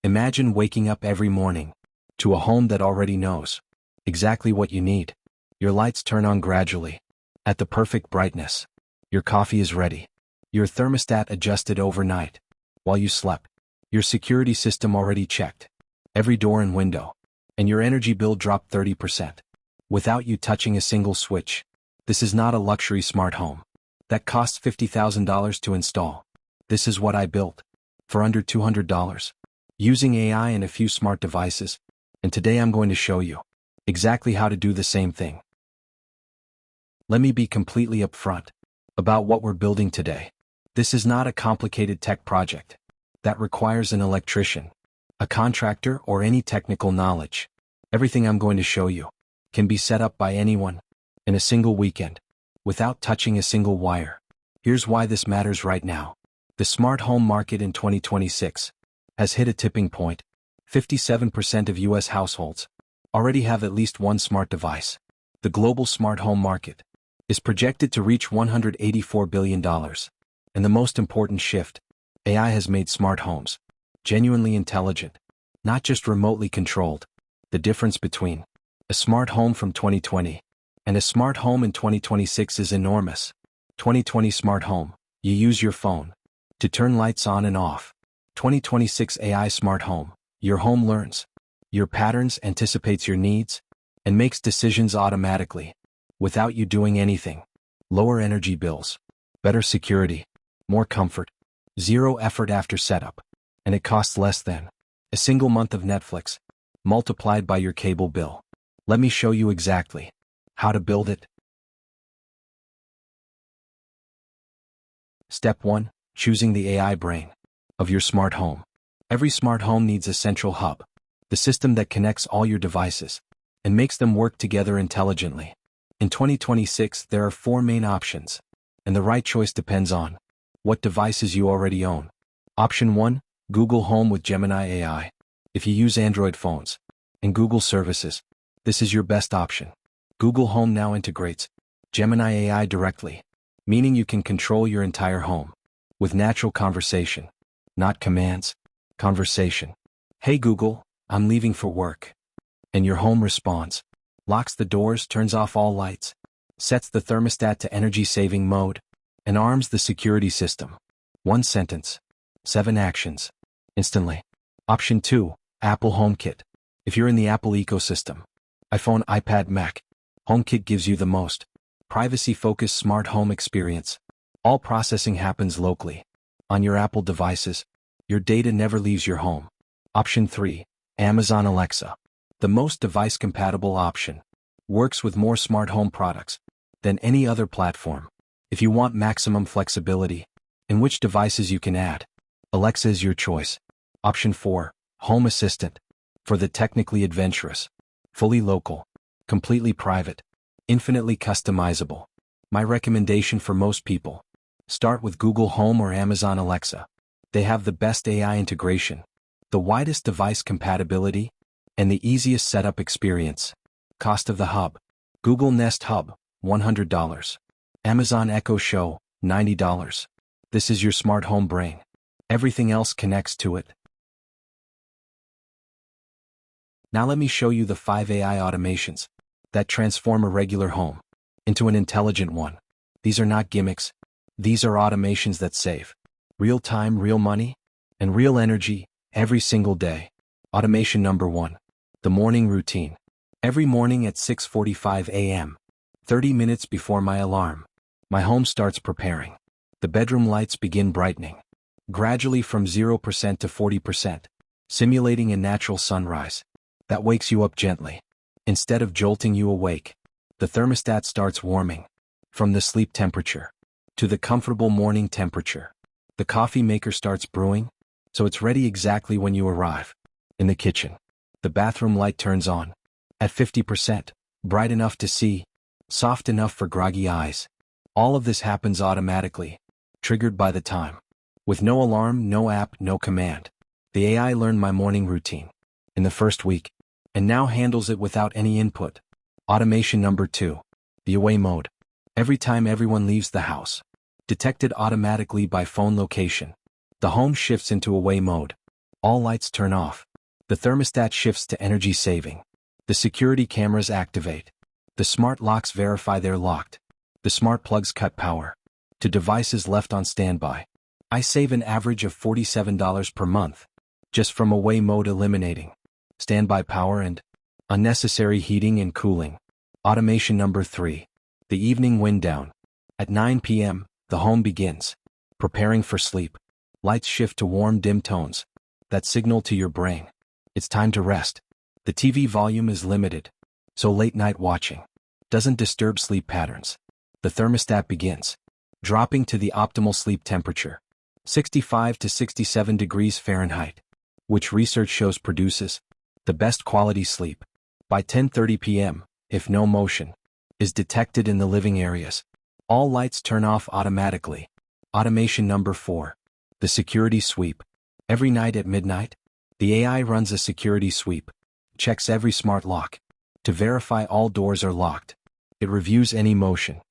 Imagine waking up every morning to a home that already knows exactly what you need. Your lights turn on gradually, at the perfect brightness. Your coffee is ready. Your thermostat adjusted overnight while you slept. Your security system already checked every door and window. And your energy bill dropped 30% without you touching a single switch. This is not a luxury smart home that costs $50,000 to install. This is what I built for under $200, using AI and a few smart devices. And today I'm going to show you exactly how to do the same thing. Let me be completely upfront about what we're building today. This is not a complicated tech project that requires an electrician, a contractor, or any technical knowledge. Everything I'm going to show you can be set up by anyone in a single weekend without touching a single wire. Here's why this matters right now. The smart home market in 2026 has hit a tipping point. 57% of U.S. households already have at least one smart device. The global smart home market is projected to reach $184 billion. And the most important shift, AI has made smart homes genuinely intelligent, not just remotely controlled. The difference between a smart home from 2020 and a smart home in 2026 is enormous. 2020 smart home, you use your phone to turn lights on and off. 2026 AI smart home, your home learns your patterns, anticipates your needs, and makes decisions automatically without you doing anything. Lower energy bills, better security, more comfort, zero effort after setup, and it costs less than a single month of Netflix multiplied by your cable bill. Let me show you exactly how to build it. Step 1. Choosing the AI brain of your smart home. Every smart home needs a central hub, the system that connects all your devices and makes them work together intelligently. In 2026, there are 4 main options, and the right choice depends on what devices you already own. Option 1. Google Home with Gemini AI. If you use Android phones and Google services, this is your best option. Google Home now integrates Gemini AI directly, meaning you can control your entire home with natural conversation, not commands, conversation. Hey Google, I'm leaving for work. And your home responds, locks the doors, turns off all lights, sets the thermostat to energy-saving mode, and arms the security system. 1 sentence, 7 actions, instantly. Option 2. Apple HomeKit. If you're in the Apple ecosystem, iPhone, iPad, Mac, HomeKit gives you the most privacy-focused smart home experience. All processing happens locally on your Apple devices. Your data never leaves your home. Option 3. Amazon Alexa. The most device-compatible option. Works with more smart home products than any other platform. If you want maximum flexibility in which devices you can add, Alexa is your choice. Option 4. Home Assistant. For the technically adventurous. Fully local, completely private, infinitely customizable. My recommendation for most people. Start with Google Home or Amazon Alexa. They have the best AI integration, the widest device compatibility, and the easiest setup experience. Cost of the hub. Google Nest Hub, $100. Amazon Echo Show, $90. This is your smart home brain. Everything else connects to it. Now let me show you the 5 AI automations that transform a regular home into an intelligent one. These are not gimmicks. These are automations that save real time, real money, and real energy every single day. Automation number 1. The morning routine. Every morning at 6:45 a.m., 30 minutes before my alarm, my home starts preparing. The bedroom lights begin brightening, gradually from 0% to 40%, simulating a natural sunrise that wakes you up gently. Instead of jolting you awake, the thermostat starts warming from the sleep temperature to the comfortable morning temperature. The coffee maker starts brewing, so it's ready exactly when you arrive. In the kitchen, the bathroom light turns on at 50%, bright enough to see, soft enough for groggy eyes. All of this happens automatically, triggered by the time. With no alarm, no app, no command. The AI learned my morning routine in the first week, and now handles it without any input. Automation number 2. The away mode. Every time everyone leaves the house, detected automatically by phone location, the home shifts into away mode. All lights turn off. The thermostat shifts to energy saving. The security cameras activate. The smart locks verify they're locked. The smart plugs cut power to devices left on standby. I save an average of $47 per month just from away mode eliminating standby power and unnecessary heating and cooling. Automation number 3. The evening wind down. At 9 p.m., the home begins preparing for sleep. Lights shift to warm dim tones that signal to your brain it's time to rest. The TV volume is limited, so late night watching doesn't disturb sleep patterns. The thermostat begins dropping to the optimal sleep temperature, 65 to 67 degrees Fahrenheit, which research shows produces the best quality sleep. By 10:30 p.m., if no motion is detected in the living areas, all lights turn off automatically. Automation number 4. The security sweep. Every night at midnight, the AI runs a security sweep, checks every smart lock to verify all doors are locked. It reviews any motion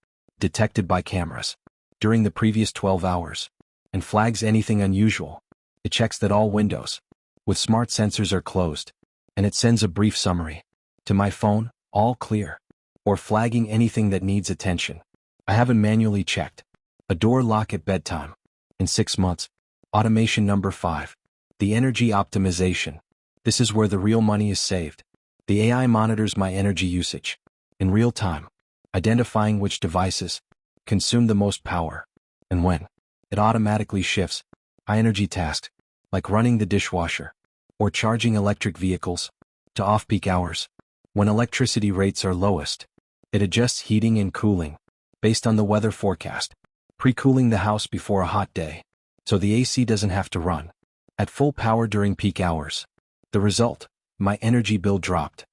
detected by cameras during the previous 12 hours and flags anything unusual. It checks that all windows with smart sensors are closed, and it sends a brief summary to my phone, all clear, or flagging anything that needs attention. I haven't manually checked a door lock at bedtime in 6 months. Automation number 5. The energy optimization. This is where the real money is saved. The AI monitors my energy usage in real time, identifying which devices consume the most power and when. It automatically shifts high-energy tasks, like running the dishwasher or charging electric vehicles, to off-peak hours, when electricity rates are lowest. It adjusts heating and cooling based on the weather forecast, pre-cooling the house before a hot day, so the AC doesn't have to run at full power during peak hours. The result? My energy bill dropped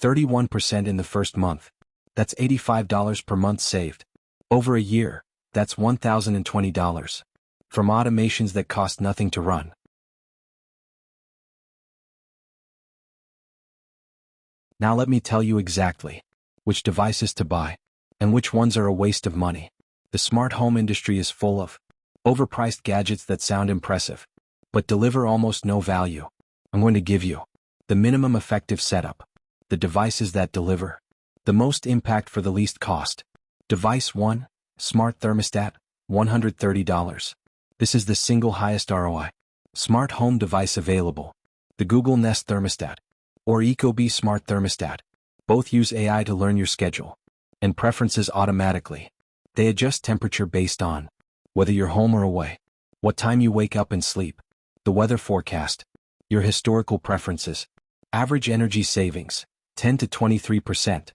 31% in the first month. That's $85 per month saved. Over a year, that's $1,020 from automations that cost nothing to run. Now let me tell you exactly which devices to buy and which ones are a waste of money. The smart home industry is full of overpriced gadgets that sound impressive but deliver almost no value. I'm going to give you the minimum effective setup, the devices that deliver the most impact for the least cost. Device 1, Smart Thermostat, $130. This is the single highest ROI smart home device available. The Google Nest Thermostat or Ecobee Smart Thermostat. Both use AI to learn your schedule and preferences automatically. They adjust temperature based on whether you're home or away, what time you wake up and sleep, the weather forecast, your historical preferences. Average energy savings, 10 to 23%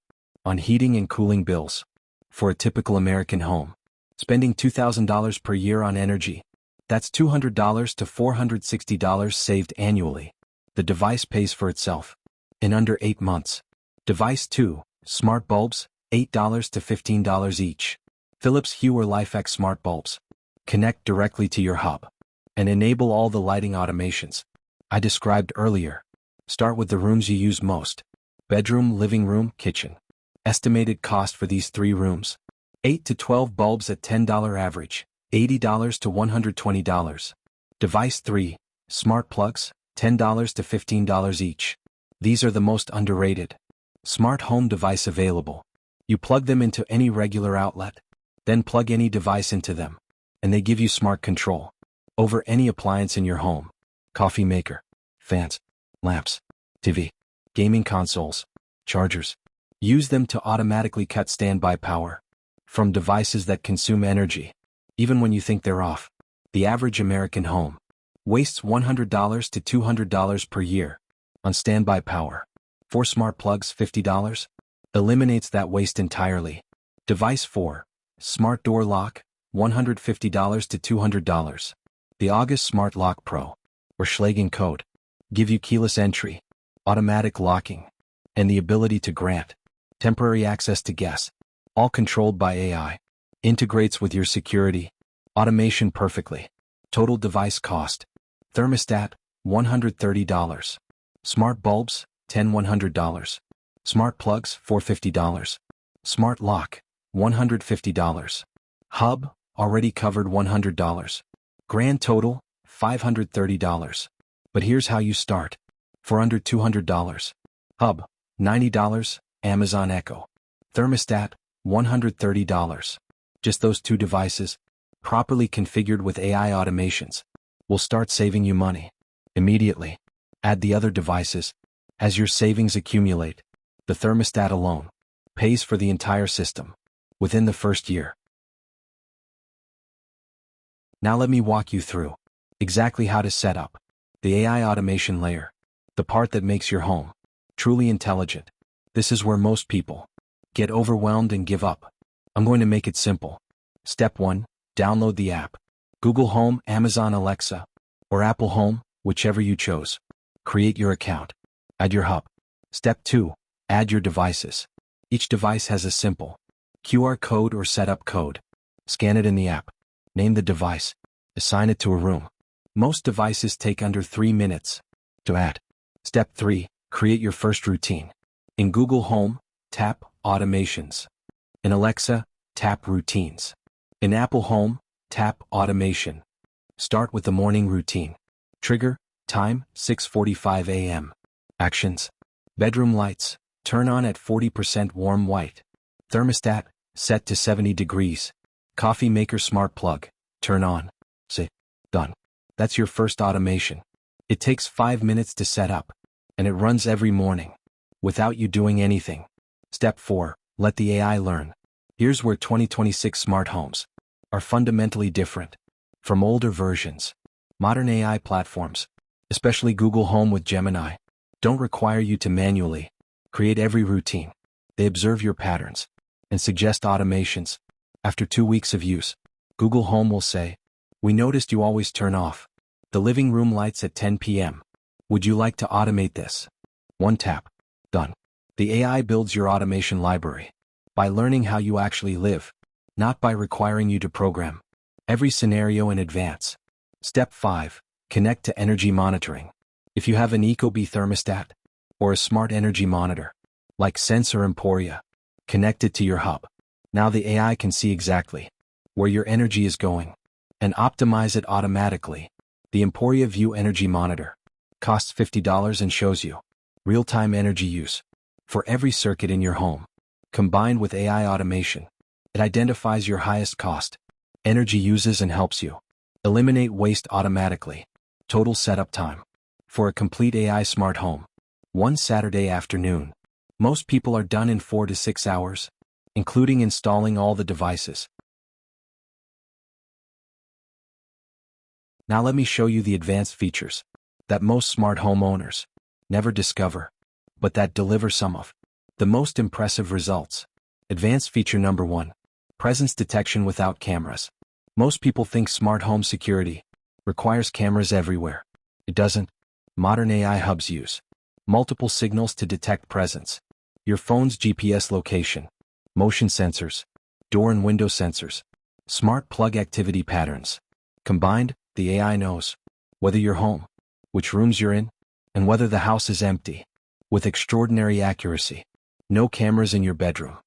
on heating and cooling bills. For a typical American home, spending $2,000 per year on energy, that's $200 to $460 saved annually. The device pays for itself in under 8 months. Device 2, Smart Bulbs, $8 to $15 each. Philips Hue or LifeX Smart Bulbs. Connect directly to your hub and enable all the lighting automations I described earlier. Start with the rooms you use most: bedroom, living room, kitchen. Estimated cost for these 3 rooms: 8 to 12 bulbs at $10 average, $80 to $120. Device 3, Smart Plugs, $10 to $15 each. These are the most underrated smart home device available. You plug them into any regular outlet, then plug any device into them, and they give you smart control over any appliance in your home: coffee maker, fans, lamps, TV, gaming consoles, chargers. Use them to automatically cut standby power from devices that consume energy, even when you think they're off. The average American home wastes $100 to $200 per year on standby power. 4 smart plugs, $50, eliminates that waste entirely. Device 4, Smart Door Lock, $150 to $200. The August Smart Lock Pro or Schlagen code give you keyless entry, automatic locking, and the ability to grant temporary access to guests, all controlled by AI. Integrates with your security automation perfectly. Total device cost: thermostat, $130. Smart bulbs, $100. Smart plugs, $450. Smart lock, $150. Hub, already covered $100. Grand total, $530. But here's how you start. For under $200. Hub, $90. Amazon Echo. Thermostat, $130. Just those two devices, properly configured with AI automations, will start saving you money. Immediately. Add the other devices. As your savings accumulate, the thermostat alone pays for the entire system within the first year. Now let me walk you through exactly how to set up the AI automation layer, the part that makes your home truly intelligent. This is where most people get overwhelmed and give up. I'm going to make it simple. Step 1, download the app. Google Home, Amazon Alexa, or Apple Home, whichever you chose. Create your account. Add your hub. Step 2, add your devices. Each device has a simple QR code or setup code. Scan it in the app. Name the device. Assign it to a room. Most devices take under 3 minutes to add. Step 3, create your first routine. In Google Home, tap Automations. In Alexa, tap Routines. In Apple Home, tap Automation. Start with the morning routine. Trigger, time, 6:45 a.m. Actions. Bedroom lights, turn on at 40% warm white. Thermostat, set to 70 degrees. Coffee maker smart plug, turn on. Say, done. That's your first automation. It takes 5 minutes to set up, and it runs every morning, without you doing anything. Step 4, let the AI learn. Here's where 2026 smart homes are fundamentally different from older versions. Modern AI platforms, especially Google Home with Gemini, don't require you to manually create every routine. They observe your patterns and suggest automations. After 2 weeks of use, Google Home will say, "We noticed you always turn off the living room lights at 10 p.m. Would you like to automate this?" One tap. Done. The AI builds your automation library by learning how you actually live, not by requiring you to program every scenario in advance. Step 5. Connect to energy monitoring. If you have an Ecobee thermostat or a smart energy monitor, like Sense or Emporia, connect it to your hub. Now the AI can see exactly where your energy is going and optimize it automatically. The Emporia View Energy Monitor costs $50 and shows you real-time energy use for every circuit in your home. Combined with AI automation, it identifies your highest cost energy uses and helps you eliminate waste automatically. Total setup time for a complete AI smart home. One Saturday afternoon. Most people are done in 4 to 6 hours, including installing all the devices. Now let me show you the advanced features that most smart home owners never discover, but that deliver some of the most impressive results. Advanced feature number 1, presence detection without cameras. Most people think smart home security requires cameras everywhere. It doesn't. Modern AI hubs use multiple signals to detect presence. Your phone's GPS location, motion sensors, door and window sensors, smart plug activity patterns. Combined, the AI knows whether you're home, which rooms you're in, and whether the house is empty. With extraordinary accuracy. No cameras in your bedroom.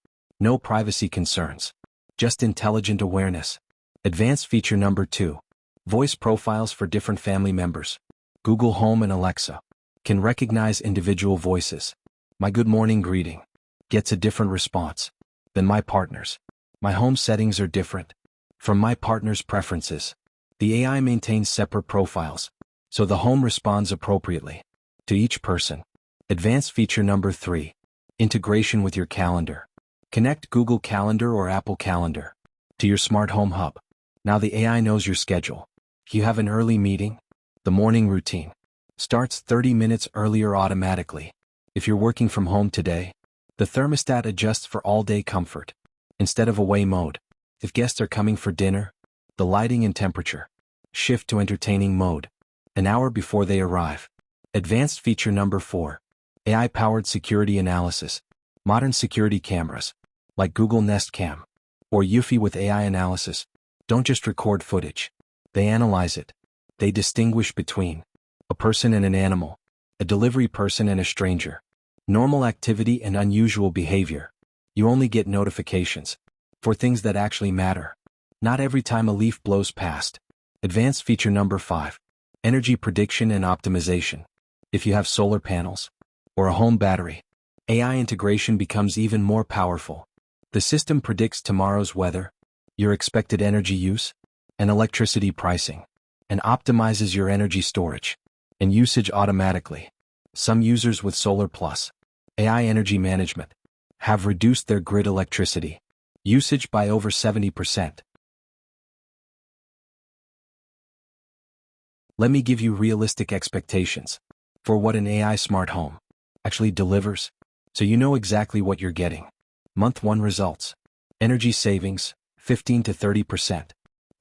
No privacy concerns. Just intelligent awareness. Advanced feature number 2. Voice profiles for different family members. Google Home and Alexa can recognize individual voices. My good morning greeting gets a different response than my partner's. My home settings are different from my partner's preferences. The AI maintains separate profiles, so the home responds appropriately to each person. Advanced feature number 3. Integration with your calendar. Connect Google Calendar or Apple Calendar to your smart home hub. Now the AI knows your schedule. If you have an early meeting, the morning routine starts 30 minutes earlier automatically. If you're working from home today, the thermostat adjusts for all-day comfort instead of away mode. If guests are coming for dinner, the lighting and temperature shift to entertaining mode an hour before they arrive. Advanced feature number 4. AI-powered security analysis. Modern security cameras, like Google Nest Cam or Eufy with AI analysis, don't just record footage. They analyze it. They distinguish between a person and an animal, a delivery person and a stranger, normal activity and unusual behavior. You only get notifications for things that actually matter, not every time a leaf blows past. Advanced feature number 5. Energy prediction and optimization. If you have solar panels or a home battery, AI integration becomes even more powerful. The system predicts tomorrow's weather, your expected energy use, and electricity pricing, and optimizes your energy storage and usage automatically. Some users with Solar Plus AI energy management have reduced their grid electricity usage by over 70%. Let me give you realistic expectations for what an AI smart home actually delivers, so you know exactly what you're getting. Month 1 results. Energy savings, 15 to 30%.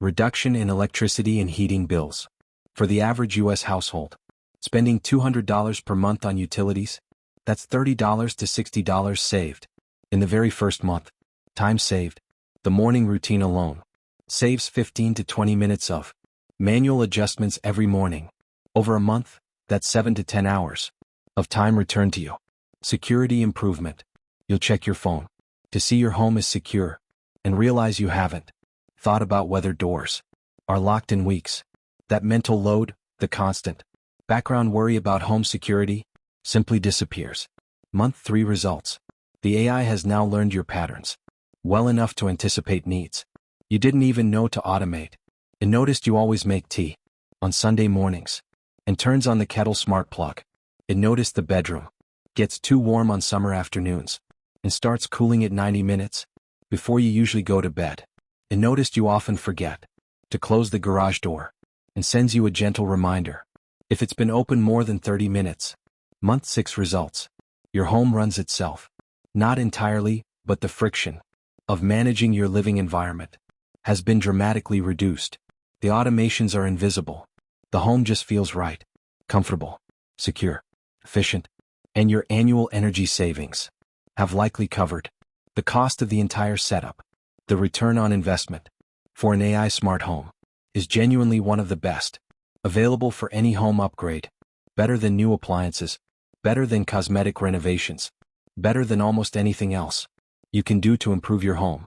Reduction in electricity and heating bills. For the average U.S. household, spending $200 per month on utilities, that's $30 to $60 saved. In the very first month, time saved. The morning routine alone saves 15 to 20 minutes of manual adjustments every morning. Over a month, that's 7 to 10 hours of time returned to you. Security improvement. You'll check your phone to see your home is secure and realize you haven't thought about whether doors are locked in weeks. That mental load, the constant background worry about home security, simply disappears. Month 3 results. The AI has now learned your patterns well enough to anticipate needs you didn't even know to automate. It noticed you always make tea on Sunday mornings and turns on the kettle smart plug. It noticed the bedroom gets too warm on summer afternoons and starts cooling at 90 minutes before you usually go to bed. It noticed you often forget to close the garage door and sends you a gentle reminder if it's been open more than 30 minutes. Month 6 results. Your home runs itself. Not entirely, but the friction of managing your living environment has been dramatically reduced. The automations are invisible. The home just feels right, comfortable, secure, efficient, and your annual energy savings have likely covered the cost of the entire setup. The return on investment for an AI smart home is genuinely one of the best available for any home upgrade. Better than new appliances, better than cosmetic renovations, better than almost anything else you can do to improve your home.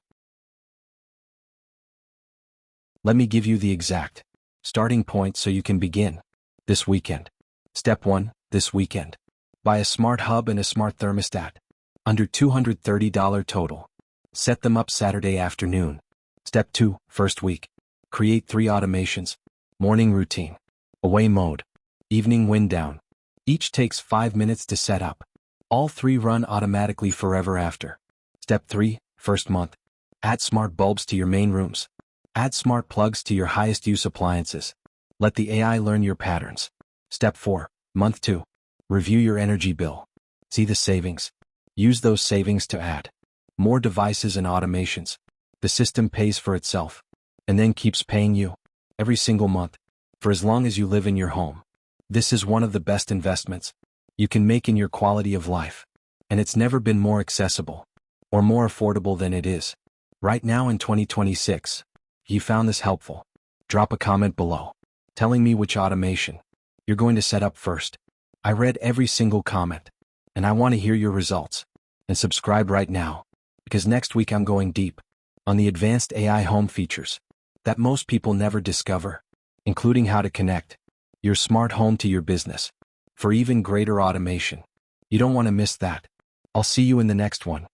Let me give you the exact starting point so you can begin this weekend. Step 1, this weekend. Buy a smart hub and a smart thermostat. Under $230 total. Set them up Saturday afternoon. Step 2, first week. Create 3 automations. Morning routine. Away mode. Evening wind down. Each takes 5 minutes to set up. All 3 run automatically forever after. Step 3, first month. Add smart bulbs to your main rooms. Add smart plugs to your highest use appliances. Let the AI learn your patterns. Step 4, month 2. Review your energy bill. See the savings. Use those savings to add more devices and automations. The system pays for itself and then keeps paying you every single month for as long as you live in your home. This is one of the best investments you can make in your quality of life, and it's never been more accessible or more affordable than it is right now in 2026. If you found this helpful, drop a comment below telling me which automation you're going to set up first. I read every single comment, and I want to hear your results. And subscribe right now, because next week I'm going deep on the advanced AI home features that most people never discover, including how to connect your smart home to your business for even greater automation. You don't want to miss that. I'll see you in the next one.